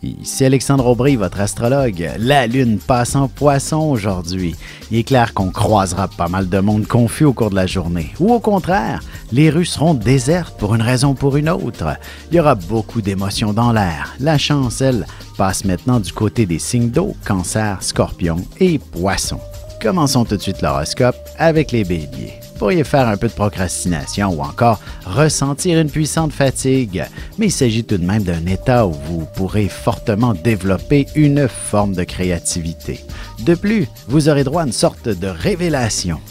Ici Alexandre Aubry, votre astrologue. La Lune passe en Poisson aujourd'hui. Il est clair qu'on croisera pas mal de monde confus au cours de la journée. Ou au contraire, les rues seront désertes pour une raison ou pour une autre. Il y aura beaucoup d'émotions dans l'air. La chance, elle, passe maintenant du côté des signes d'eau, Cancer, Scorpion et Poisson. Commençons tout de suite l'horoscope avec les Béliers. Vous pourriez faire un peu de procrastination ou encore ressentir une puissante fatigue, mais il s'agit tout de même d'un état où vous pourrez fortement développer une forme de créativité. De plus, vous aurez droit à une sorte de révélation.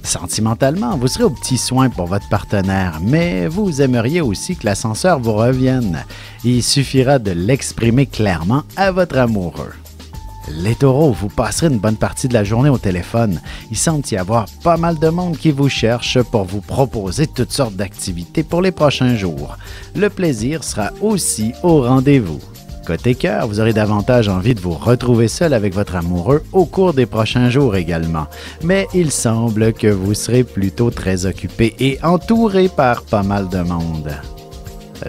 Sentimentalement, vous serez aux petits soins pour votre partenaire, mais vous aimeriez aussi que l'ascenseur vous revienne. Il suffira de l'exprimer clairement à votre amoureux. Les taureaux, vous passerez une bonne partie de la journée au téléphone. Il semble y avoir pas mal de monde qui vous cherche pour vous proposer toutes sortes d'activités pour les prochains jours. Le plaisir sera aussi au rendez-vous. Côté cœur, vous aurez davantage envie de vous retrouver seul avec votre amoureux au cours des prochains jours également. Mais il semble que vous serez plutôt très occupé et entouré par pas mal de monde.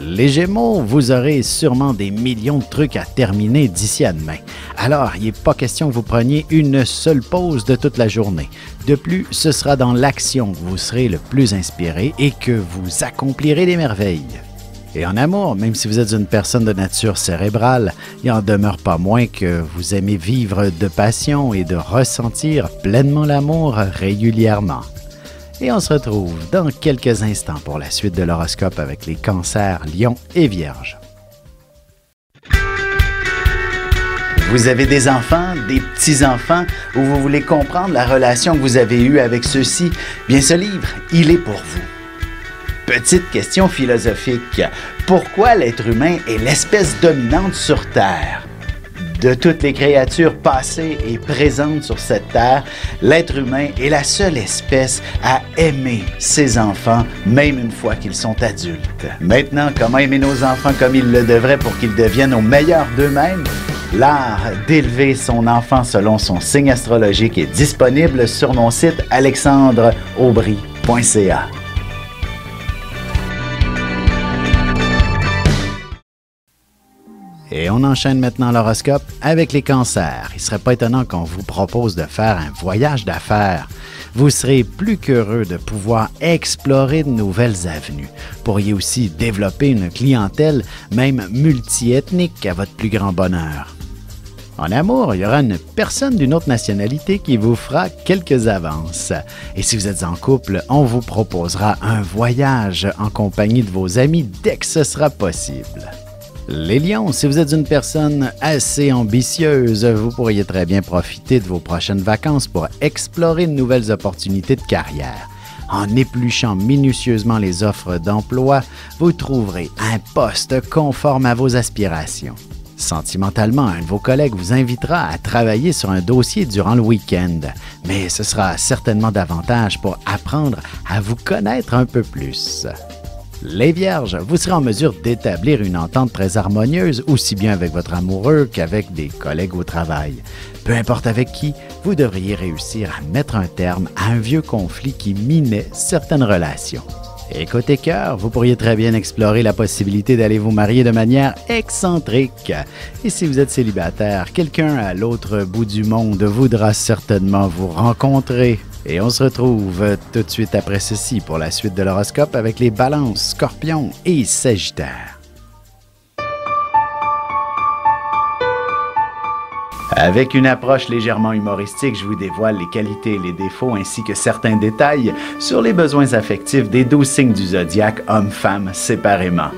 Les Gémeaux, vous aurez sûrement des millions de trucs à terminer d'ici à demain. Alors, il n'est pas question que vous preniez une seule pause de toute la journée. De plus, ce sera dans l'action que vous serez le plus inspiré et que vous accomplirez des merveilles. Et en amour, même si vous êtes une personne de nature cérébrale, il n'en demeure pas moins que vous aimez vivre de passion et de ressentir pleinement l'amour régulièrement. Et on se retrouve dans quelques instants pour la suite de l'horoscope avec les Cancers, Lions et Vierges. Vous avez des enfants, des petits-enfants, ou vous voulez comprendre la relation que vous avez eue avec ceux-ci? Bien, ce livre, il est pour vous. Petite question philosophique. Pourquoi l'être humain est l'espèce dominante sur Terre? De toutes les créatures passées et présentes sur cette terre, l'être humain est la seule espèce à aimer ses enfants, même une fois qu'ils sont adultes. Maintenant, comment aimer nos enfants comme ils le devraient pour qu'ils deviennent au meilleur d'eux-mêmes? L'art d'élever son enfant selon son signe astrologique est disponible sur mon site alexandreaubry.ca. Et on enchaîne maintenant l'horoscope avec les Cancers. Il ne serait pas étonnant qu'on vous propose de faire un voyage d'affaires. Vous serez plus qu'heureux de pouvoir explorer de nouvelles avenues. Vous pourriez aussi développer une clientèle, même multiethnique, à votre plus grand bonheur. En amour, il y aura une personne d'une autre nationalité qui vous fera quelques avances. Et si vous êtes en couple, on vous proposera un voyage en compagnie de vos amis dès que ce sera possible. Les Lions, si vous êtes une personne assez ambitieuse, vous pourriez très bien profiter de vos prochaines vacances pour explorer de nouvelles opportunités de carrière. En épluchant minutieusement les offres d'emploi, vous trouverez un poste conforme à vos aspirations. Sentimentalement, un de vos collègues vous invitera à travailler sur un dossier durant le week-end, mais ce sera certainement davantage pour apprendre à vous connaître un peu plus. Les Vierges, vous serez en mesure d'établir une entente très harmonieuse, aussi bien avec votre amoureux qu'avec des collègues au travail. Peu importe avec qui, vous devriez réussir à mettre un terme à un vieux conflit qui minait certaines relations. Et côté cœur, vous pourriez très bien explorer la possibilité d'aller vous marier de manière excentrique. Et si vous êtes célibataire, quelqu'un à l'autre bout du monde voudra certainement vous rencontrer. Et on se retrouve tout de suite après ceci pour la suite de l'horoscope avec les Balances, Scorpions et Sagittaires. Avec une approche légèrement humoristique, je vous dévoile les qualités et les défauts ainsi que certains détails sur les besoins affectifs des 12 signes du zodiaque, hommes-femmes séparément.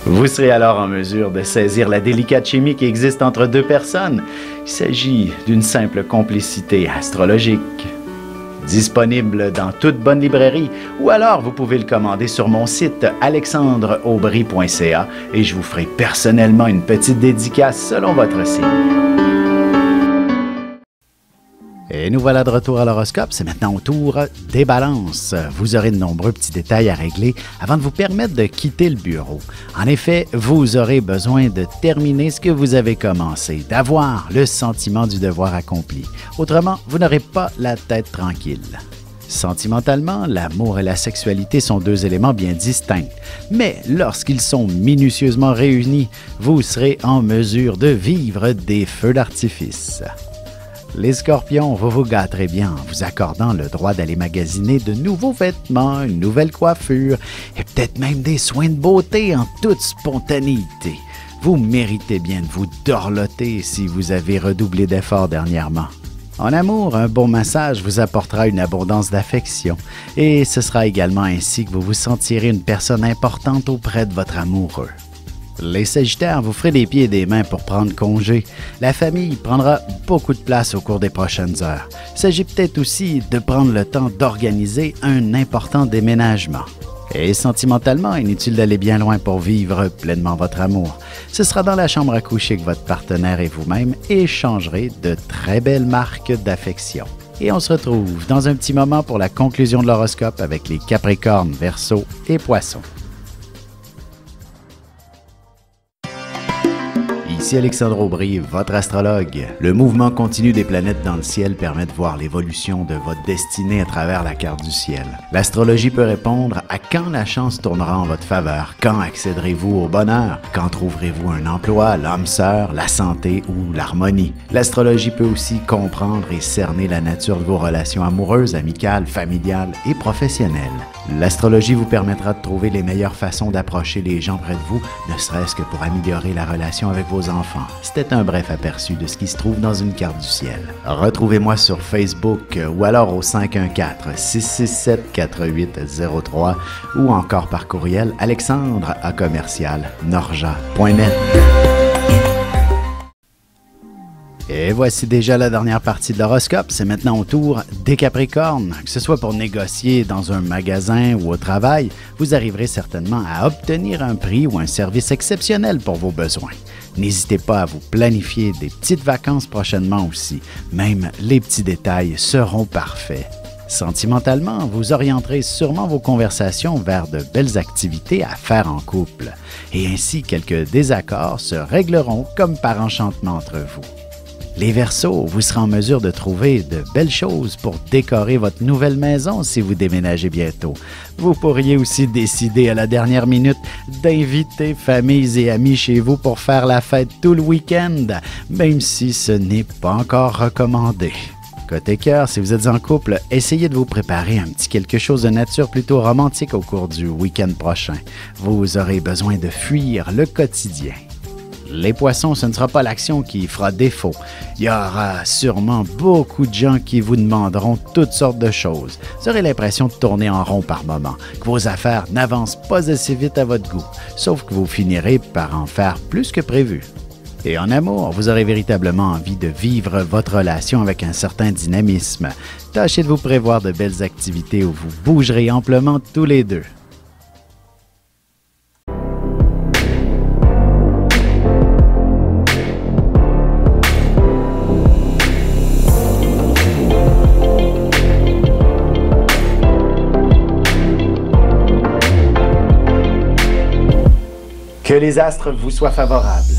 Vous serez alors en mesure de saisir la délicate chimie qui existe entre deux personnes. Il s'agit d'une simple complicité astrologique. Disponible dans toute bonne librairie ou alors vous pouvez le commander sur mon site alexandreaubry.ca et je vous ferai personnellement une petite dédicace selon votre signe. Et nous voilà de retour à l'horoscope. C'est maintenant au tour des Balances. Vous aurez de nombreux petits détails à régler avant de vous permettre de quitter le bureau. En effet, vous aurez besoin de terminer ce que vous avez commencé, d'avoir le sentiment du devoir accompli. Autrement, vous n'aurez pas la tête tranquille. Sentimentalement, l'amour et la sexualité sont deux éléments bien distincts, mais lorsqu'ils sont minutieusement réunis, vous serez en mesure de vivre des feux d'artifice. Les scorpions, vous vous gâterez bien en vous accordant le droit d'aller magasiner de nouveaux vêtements, une nouvelle coiffure et peut-être même des soins de beauté en toute spontanéité. Vous méritez bien de vous dorloter si vous avez redoublé d'efforts dernièrement. En amour, un bon massage vous apportera une abondance d'affection et ce sera également ainsi que vous vous sentirez une personne importante auprès de votre amoureux. Les Sagittaires, vous ferez des pieds et des mains pour prendre congé. La famille prendra beaucoup de place au cours des prochaines heures. Il s'agit peut-être aussi de prendre le temps d'organiser un important déménagement. Et sentimentalement, inutile d'aller bien loin pour vivre pleinement votre amour. Ce sera dans la chambre à coucher que votre partenaire et vous-même échangerez de très belles marques d'affection. Et on se retrouve dans un petit moment pour la conclusion de l'horoscope avec les Capricornes, Verseaux et Poissons. Ici Alexandre Aubry, votre astrologue. Le mouvement continu des planètes dans le ciel permet de voir l'évolution de votre destinée à travers la carte du ciel. L'astrologie peut répondre à quand la chance tournera en votre faveur, quand accéderez-vous au bonheur, quand trouverez-vous un emploi, l'âme sœur, la santé ou l'harmonie. L'astrologie peut aussi comprendre et cerner la nature de vos relations amoureuses, amicales, familiales et professionnelles. L'astrologie vous permettra de trouver les meilleures façons d'approcher les gens près de vous, ne serait-ce que pour améliorer la relation avec vos enfants. C'était un bref aperçu de ce qui se trouve dans une carte du ciel. Retrouvez-moi sur Facebook ou alors au 514-667-4803 ou encore par courriel alexandre@norja.net. Et voici déjà la dernière partie de l'horoscope. C'est maintenant au tour des Capricornes. Que ce soit pour négocier dans un magasin ou au travail, vous arriverez certainement à obtenir un prix ou un service exceptionnel pour vos besoins. N'hésitez pas à vous planifier des petites vacances prochainement aussi. Même les petits détails seront parfaits. Sentimentalement, vous orienterez sûrement vos conversations vers de belles activités à faire en couple. Et ainsi, quelques désaccords se régleront comme par enchantement entre vous. Les Verseaux, vous serez en mesure de trouver de belles choses pour décorer votre nouvelle maison si vous déménagez bientôt. Vous pourriez aussi décider à la dernière minute d'inviter familles et amis chez vous pour faire la fête tout le week-end, même si ce n'est pas encore recommandé. Côté cœur, si vous êtes en couple, essayez de vous préparer un petit quelque chose de nature plutôt romantique au cours du week-end prochain. Vous aurez besoin de fuir le quotidien. Les Poissons, ce ne sera pas l'action qui fera défaut. Il y aura sûrement beaucoup de gens qui vous demanderont toutes sortes de choses. Vous aurez l'impression de tourner en rond par moment, que vos affaires n'avancent pas assez vite à votre goût, sauf que vous finirez par en faire plus que prévu. Et en amour, vous aurez véritablement envie de vivre votre relation avec un certain dynamisme. Tâchez de vous prévoir de belles activités où vous bougerez amplement tous les deux. Que les astres vous soient favorables.